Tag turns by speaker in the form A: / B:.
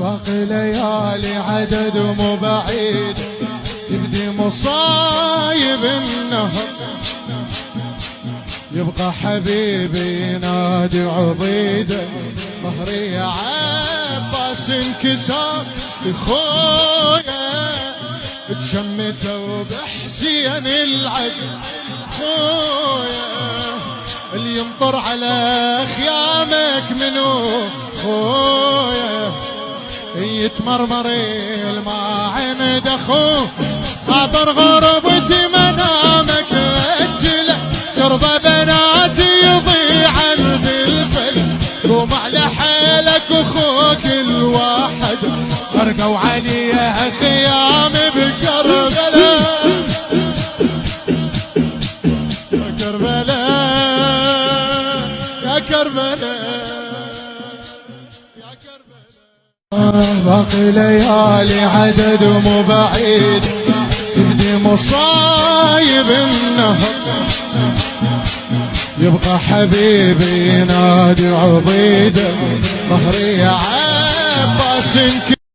A: باقي ليالي عدد مو بعيد، تبدي مصايب النهر، يبقى حبيبي ينادي عضيده، ظهري يا عباس انكسر خويا، تشمته بحسين العدل خويا، اللي يمطر على خيامك منو خويا، يتمرمر الماء عند اخوه، خاطر غربتي منامك اجله، ترضى بناتي يضيعن بالفل، قوم على حالك اخوك الواحد، ارقوا علي خيام بكربلاء، يا كربلاء يا كربلاء يا كربلاء. باقي ليالي عدد مو بعيد، تبدي مصايب النهر، يبقى حبيبي ينادي عضيده، ظهري يا عباس